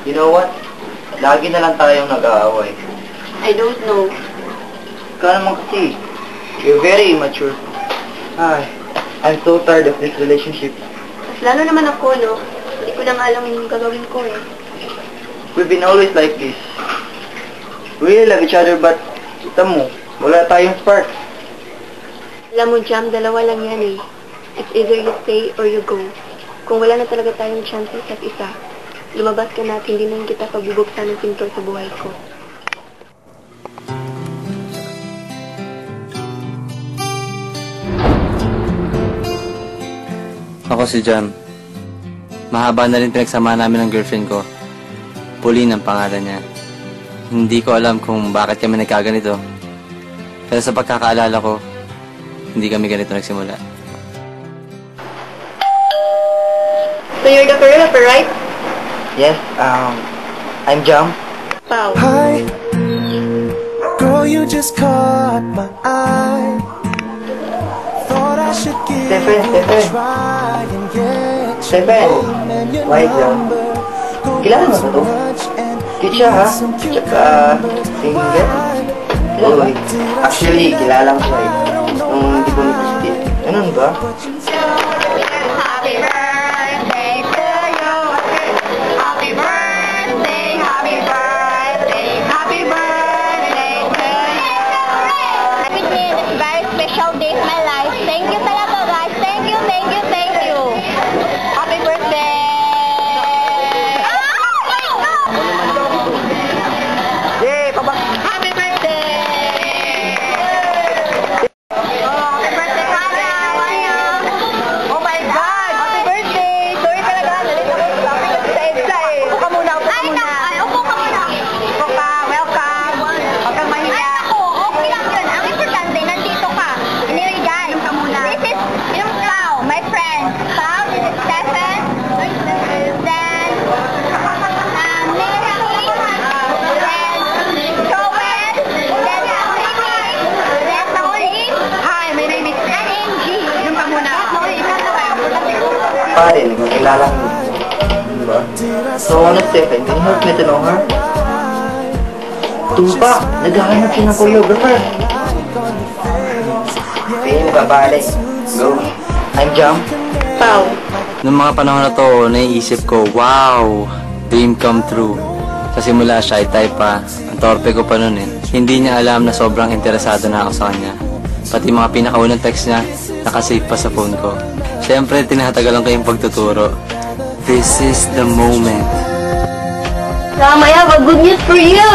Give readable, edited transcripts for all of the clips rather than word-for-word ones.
You know what? Lagi na lang tayong nag-aaway. I don't know. Ikaw naman kasi. You're very immature. Ay, I'm so tired of this relationship. Mas lalo naman ako, no? Hindi ko lang alam yung gagawin ko, eh. We've been always like this. We really love each other, but kita mo, wala tayong spark. Alam mo, Jam, dalawa lang yan, eh. It's either you stay or you go. Kung wala na talaga tayong chance sa isa, lumabas ka na at hindi na kita pagbubuksan ng pinto sa buhay ko. Ako si Jam. Mahaba na rin pinagsama namin ng girlfriend ko. Pauline ang pangalan niya. Hindi ko alam kung bakit kami nagkaganito. Pero sa pagkakaalala ko, hindi kami ganito nagsimula. So you're the choreographer, right? Yes, I'm Jam. Wow. Hi, girl, you just caught my eye. Thought I should give you a try and get Stephen, why Jam? Kilala mo ba ito? Teacher, ha? Tsaka, singer? Oh, actually, kilala ko siya eh. Nung hindi ko nag-isip. Ganun ba? Happy birthday to you. Happy birthday, happy birthday, happy birthday to you. With me, this very special day of my life. Thank you talaga, guys. Thank you, thank you, thank you. Happy birthday. Yay! Pabak! Happy birthday. Oh, happy birthday, Hana. Oh my God! Happy birthday! Sorry talaga, nalit ako sa sabi kasi sa EDSA eh. Upo ka muna, upo ka muna. Ay, upo ka muna. Upo ka, welcome. Huwag kang mahiya. Ay, ako, okay lang yun. Ang importante, nandito ka. Anyway, guys, this is yung Pao, my friend. Pao, this is Stephen. Then, Mary, and Joel, then then Pauline. Hi, my name is Angie. Yung ka muna. Pare, hindi ko kilala mo. Diba? So, ano Stephen, can you help me to know her? Tupak! Naghahanap siya ng choreographer. Sige, babalik. Go. I'm Jam. Wow. Noong mga panahon na to, naiisip ko, wow, dream come true. Sa simula, shy type pa. Ang torpe ko pa nun eh. Hindi niya alam na sobrang interesado na ako sa kanya. Pati mga pinakaunang text niya, nakasave pa sa phone ko. Siyempre, tinatagalan ko yung pagtuturo. This is the moment. Ram, I have a good news for you.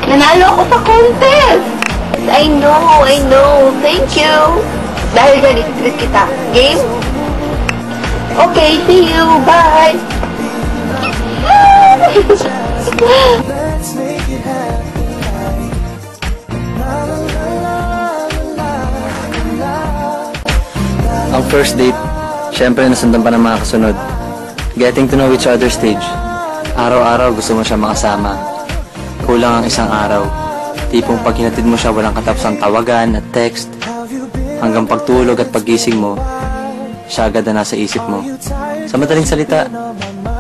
Nanalo ako sa contest. I know. Thank you. Dahil dyan, i-treat kita. Game? Okay, see you. Bye. Let's make it happen. La la la la la la. Ang first date, syempre nasundan pa ng mga kasunod. Getting to know each other stage. Araw-araw gusto mo siya makasama. Kulang ang isang araw. Tipong pag hinatid mo siya walang katapusang tawagan at text. Hanggang pagtulog at paggising mo, siya agad na nasa isip mo. Sa madaling salita,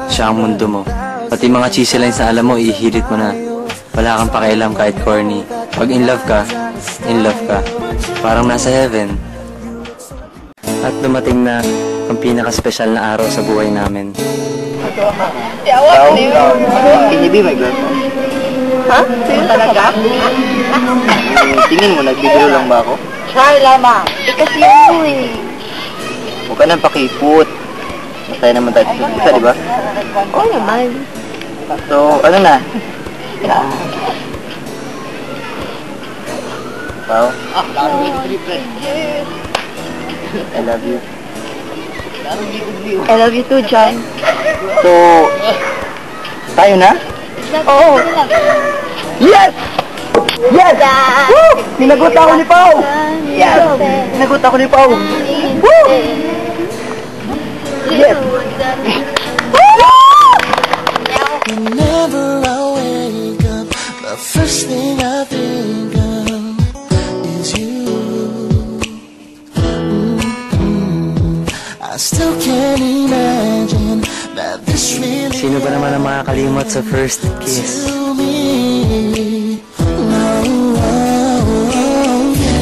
siya ang mundo mo. Pati mga cheesy lines na alam mo, ihirit mo na. Wala kang pakialam kahit corny. Pag in love ka, parang nasa heaven. At dumating na ang pinaka-special na araw sa buhay namin. Can you be my girlfriend? Ha? Sino talaga? Tingin mo, nagbibiro lang ba ako? Try lamang. Kasi yun mo eh. Huwag ka nang pakipot. Masaya naman tayo sa isa, di ba? Oo naman. So, ano na? Wow. I love you. I love you too, John. So, tayo na? Oo. Yes! Yes! Woo! Sinagot ako ni Pao! Yes! Sinagot ako ni Pao! Woo! Yes! Whenever I wake up, the first thing I think of is you. I still can't imagine that this Sino ba naman ang makakalimot sa first kiss?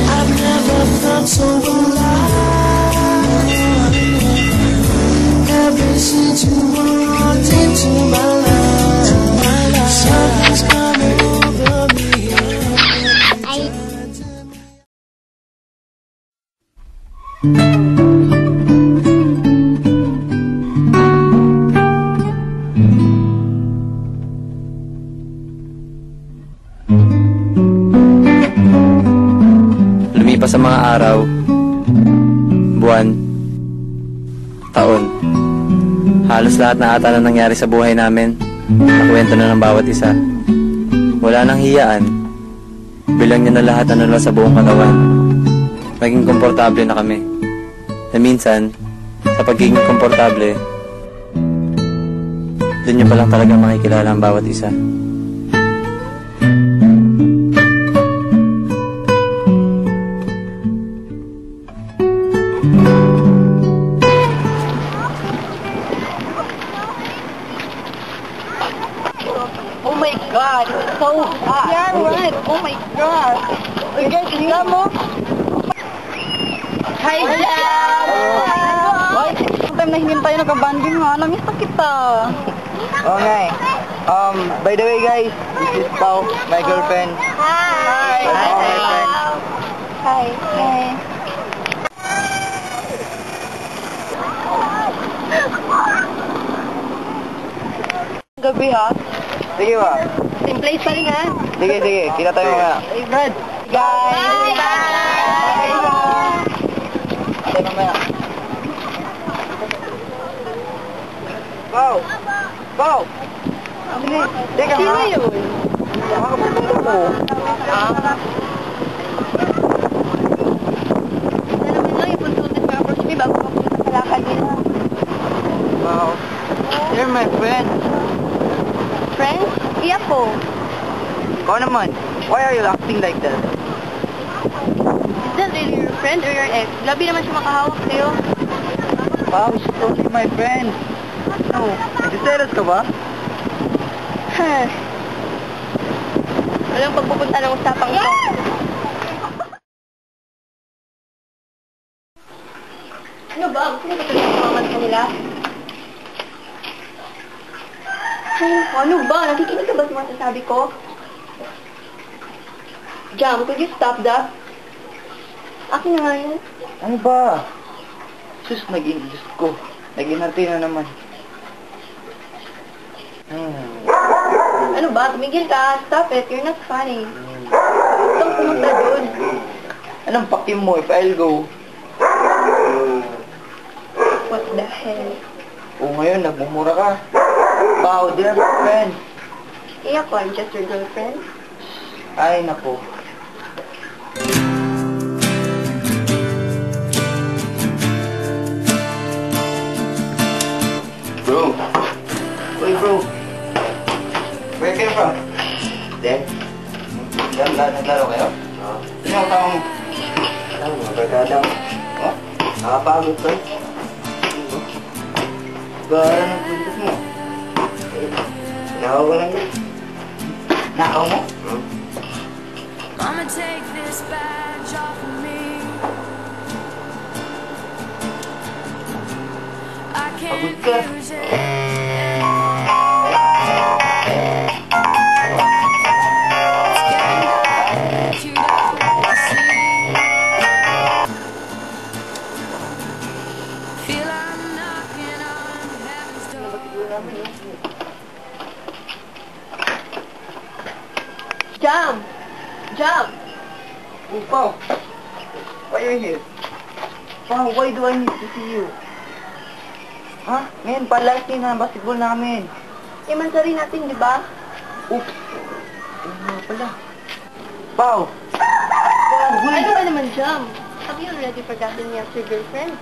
I've never felt so alive ever since you walked into my life. Something's coming over me. Lumipas sa mga araw, buwan, taon. Halos lahat na ata na nangyari sa buhay namin, nakwento na ng bawat isa. Wala nang hiyaan. Bilang niya na lahat na nula sa buong katawan. Naging komportable na kami. Na minsan, sa pagiging komportable, doon niyo pa lang talaga makikilala ang bawat isa. Oh my God, it's so hot. Yeah, right. Oh my God. You guys, Jam, oh. Hi, Jam. Why? Time na hindi tayo nagka-banding ha. Namisa kita. Okay. By the way guys, this is Pao, my girlfriend. Hi. Hi, my friend. Hi. Hi. Gabi ha. Sige ba? Same place pa rin ha. Sige, sige. Kita tayo mamaya. Hey, Brad. Guys. Bye. Kita tayo mamaya. Pao! Pao! Teka Sino ha? yun? Makakapunta ko. Sana naman lang, ipuntutin mo approach me bago mapunta sa lakad nila. Wow. You're my friend. Friend? Iya po. Ikaw naman. Why are you acting like that? Is that really your friend or your ex? Grabe naman siya makahawak sa'yo. Pao, she's only my friend. No. Nagsiselos ka ba? Walang pagpupunta ng usapang ito. Ano ba? Gusto mo ba talaga kumaman sa nila? Ano ba? Nakikinig ka ba sa mga sasabi ko? Jam, could you stop that? Akin na nga yan. Ano ba? Sus, Diyos ko. Nag-inarte na naman. Ano ba? Tumigil ka. Stop it. You're not funny. Huwag kang pumunta dun. Anong pakim mo if I'll go? What the hell? O ngayon, nagmumura ka. Pao, dear friend. Iyak ko, I'm just your girlfriend. Ay, naku. Bro. Uy, bro. Where came from? There. Naglaro kayo? Oo. Sino ang tawang mo? Alam mo, barkada mo. Oh? Nakapagod ka? Gara ng pulot mo. Nakaw ko lang yun. Nakaw mo? Mama, take this badge off of me. I Pagod can't ka. use it anymore. It's getting hard, you don't see. Feel I'm knocking on heaven's door. Jam! Jam! Oh, Pao. Why are you here? Pao, why do I need to see you? Ha? Ngayon pa last game na basketball namin. Imansa rin natin, di ba? Oops. Ano nga pala? Pao! Pao, wait! Ano ba naman, Jam? Have you already forgotten me as your girlfriend?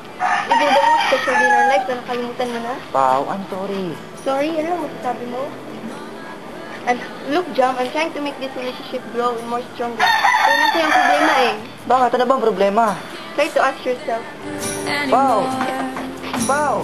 Even the most special day in our life na nakalimutan mo na? Pao, I'm sorry. Sorry, ano ang masasabi mo? Look, Jam, I'm trying to make this relationship grow and more stronger. Pero nasa yung problema eh. Bakit? Ano bang problema? Try to ask yourself. Pao! Pao!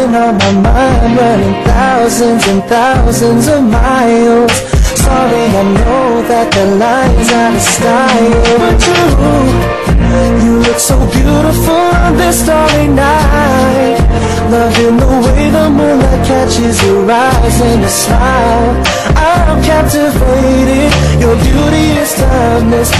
been on my mind, running thousands and thousands of miles. Sorry, I know that the line's out of style, but you look so beautiful on this starry night. Loving the way the moonlight catches your eyes and your smile. I'm captivated, your beauty is timeless.